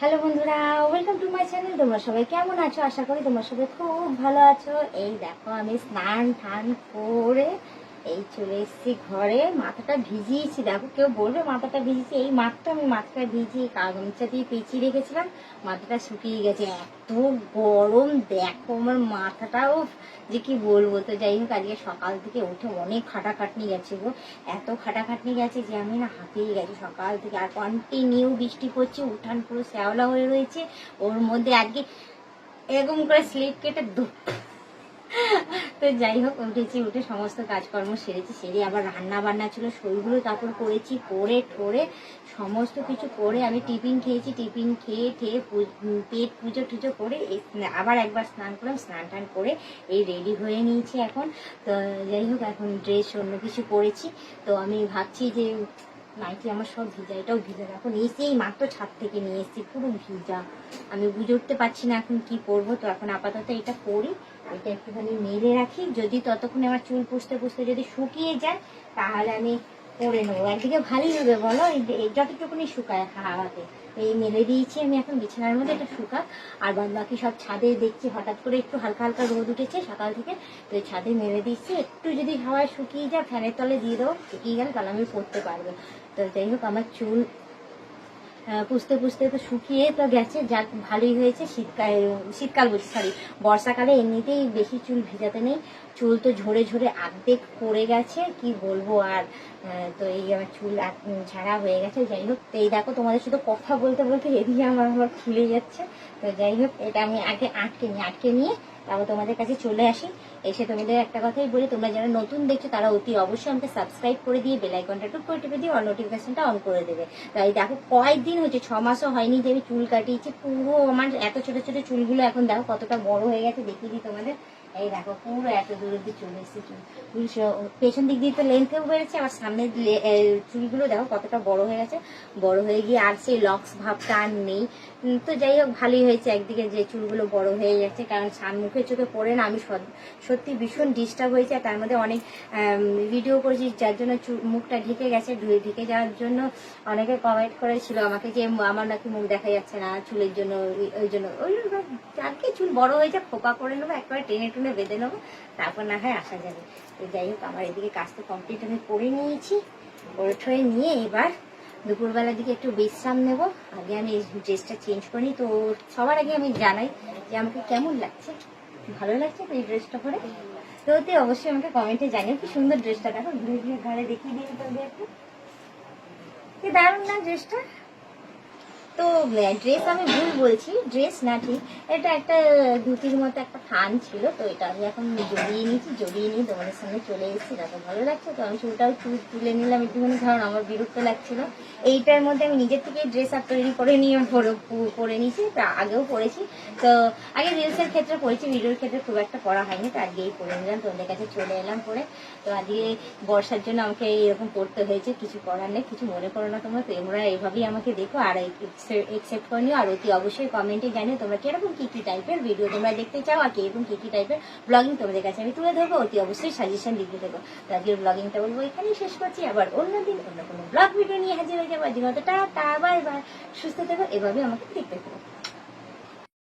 Hello বন্ধুরা, welcome to my channel. তোমরা সবাই কেমন আছো? আশা করি তোমরা সবাই খুব ভালো আছো। এই দেখো আমি স্নান টান করে এই চলে এসেছি ঘরে। মাথাটা ভিজিয়েছি, দেখো কেউ বলবে মাথাটা ভিজিয়েছি, এই মাত্র আমি মাথাটা ভিজিয়ে গামছা দিয়ে পেঁচিয়ে রেখেছিলাম, মাথাটা শুকিয়ে গেছে। এত গরম দেখো আমার মাথাটাও যে কি বলবো। তো যাই হোক, আজকে সকাল থেকে উঠে অনেক খাটাখাটনি গেছে গো, এত খাটাখাটনি গেছে যে আমি না হাঁপিয়ে গেছি সকাল থেকে। আর কন্টিনিউ বৃষ্টি পড়ছে, উঠান পুরো শ্যাওলা হয়ে রয়েছে, ওর মধ্যে আজকে এরকম করে স্লিপ কেটে তো যাই হোক, উঠেছি, উঠে সমস্ত কাজকর্ম সেরেছি, সেরে আবার রান্না বান্না ছিল সেইগুলো তারপর করেছি, করে ঠোরে সমস্ত কিছু করে আমি টিফিন খেয়েছি। টিফিন খেয়ে ঠেয়ে পেট পুজো টুজো করে আবার একবার স্নান করলাম, স্নান টান করে এই রেডি হয়ে নিয়েছি এখন। তো যাই হোক, এখন ড্রেস অন্য কিছু করেছি। তো আমি ভাবছি যে নাইটি আমার সব ভিজা, এটাও ভিজা। এখন এসেই মাত্র ছাদ থেকে নিয়ে এসেছি, পুরো ভিজা, আমি বুঝে উঠতে পারছি না এখন কি করবো। তো এখন আপাতত এটা করি, এটা একটুখানি মেলে রাখি, যদি ততক্ষণে আমার চুল পুষতে পুষতে যদি শুকিয়ে যায় তাহলে আমি পরে নেবো। একদিকে ভালোই হবে বলো, যতটুকুনি শুকায় হাওয়াতে। এই মেলে দিয়েছি আমি এখন বিছানার মধ্যে, এটা শুকাক। আর বাদ বাকি সব ছাদে দেখছি, হঠাৎ করে একটু হালকা হালকা রোদ উঠেছে সকাল থেকে, তো ছাদে মেলে দিচ্ছি। একটু যদি হাওয়ায় শুকিয়ে যায় ফ্যানের তলে দিয়ে দেবো, শুকিয়ে গেলে তাহলে আমি পরতে পারবো। তো যাই হোক, আমার চুল পুষতে পুষতে তো শুকিয়ে তো গেছে, যাক ভালোই হয়েছে। শীতকাল বলছি, সরি, বর্ষাকালে এমনিতেই বেশি চুল ভিজাতে নেই, চুল তো ঝরে ঝরে অর্ধেক পড়ে গেছে, কি বলবো আর। তো এই আমার চুল ঝাড়া হয়ে গেছে। যাই হোক, তো এই দেখো তোমাদের সাথে কথা বলতে বলতে এদিকে আমার খুলে যাচ্ছে। তো যাই হোক, এটা আমি আগে আটকে নিয়ে তারপর তোমাদের কাছে চলে আসি। এসে তোমাদের একটা কথাই বলি, তোমরা যারা নতুন দেখছো তারা অতি অবশ্যই আমাকে সাবস্ক্রাইব করে দিয়ে বেল আইকনটা টুক করে টিপে দিয়ে অল নোটিফিকেশনটা অন করে দেবে। তাই দেখো, কয়েকদিন হচ্ছে, 6 মাসও হয়নি যে আমি চুল কাটিয়েছি। পুরো আমার এত ছোট ছোট চুলগুলো এখন দেখো কতটা বড় হয়ে গেছে, দেখিয়ে দিই তোমাদের। এই দেখো পুরো এত দূর অব্দি চলে এসেছে চুল। পেছন দিক দিয়ে তো লেন্থেও বেড়েছে, আবার সামনের চুলগুলো দেখো কতটা বড় হয়ে গেছে। বড় হয়ে গিয়ে আর সেই লক্স ভাবটা আর নেই। তো যাই হোক, ভালোই হয়েছে একদিকে যে চুলগুলো বড় হয়ে যাচ্ছে, কারণ মুখে চোখে পড়ে না, আমি সত্যি ভীষণ ডিস্টার্ব হয়েছে। তার মধ্যে অনেক ভিডিও করেছি যার জন্য মুখটা ঢেকে গেছে। ঢেকে যাওয়ার জন্য অনেকে কমেন্ট করেছিল আমাকে যে আমার নাকি মুখ দেখা যাচ্ছে না চুলের জন্য, ওই জন্য যাকে চুল বড় হয়েছে খোপা করে নেবো, একবারে টেনে টুনে বেঁধে নেবো, তারপর না হয় আসা যাবে। তো যাই হোক, আমার এদিকে কাজ তো কমপ্লিট আমি করে নিয়েছি, করে ঠয়ে নিয়ে এবার দুপুরবেলার দিকে একটু বিশ্রাম নেব। আগে আমি এই ড্রেসটা চেঞ্জ করি। তো সবার আগে আমি জানাই যে আমাকে কেমন লাগছে, ভালো লাগছে তো এই ড্রেসটা পরে? তো ওতে অবশ্যই আমাকে কমেন্টে জানিও। কি সুন্দর ড্রেসটা, দেখো ঘুরে ঘুরে ঘরে দেখিয়ে দিই তোমাদের একটু, কি দারুণ না ড্রেসটা। তো ড্রেস আমি ভুল বলছি, ড্রেস না ঠিক, এটা একটা ধুতির মতো একটা থান ছিল। তো এটা আমি এখন জড়িয়ে নিয়েছি, জড়িয়ে নিয়ে তোমাদের সামনে চলে এসেছি। দেখো ভালো লাগছে তো, আমি চুলটাও তুলে নিলাম একটুখানি, কারণ আমার বিরক্ত লাগছিল। এইটার মধ্যে আমি নিজের থেকে ড্রেস আপ তৈরি করে নিয়ে পরে নিয়েছি, তা আগেও পরেছি। তো আগে রিলসের ক্ষেত্রে পরেছি, ভিডিওর ক্ষেত্রে খুব একটা পরা হয়নি, তো আজকেই পরে নিলাম, তোমাদের কাছে চলে এলাম পরে। তো আজকে বর্ষার জন্য আমাকে এরকম পড়তে হয়েছে, কিছু করার নেই, কিছু মনে করো না তোমরা। তো তোমরা এইভাবেই আমাকে দেখো আর একসেপ্ট করে নিও। আর অতি অবশ্যই কমেন্টে জানিও তোমরা কিরকম কি কি টাইপের ভিডিও তোমরা দেখতে চাও, আর কিরকম কি কি টাইপের ব্লগিং তোমাদের কাছে আমি তুলে ধরবো। অতি অবশ্যই সাজেশন দিতে দেবো। তো আজকের ব্লগিংটা বলবো এখানেই শেষ করছি, আবার অন্যদিন অন্য কোনো ব্লগ ভিডিও নিয়ে হাজির হয়ে যাবো। আজকের মতো টাটা, বাই বাই, সুস্থ থেকো, এভাবে আমাকে দেখতে থাকো।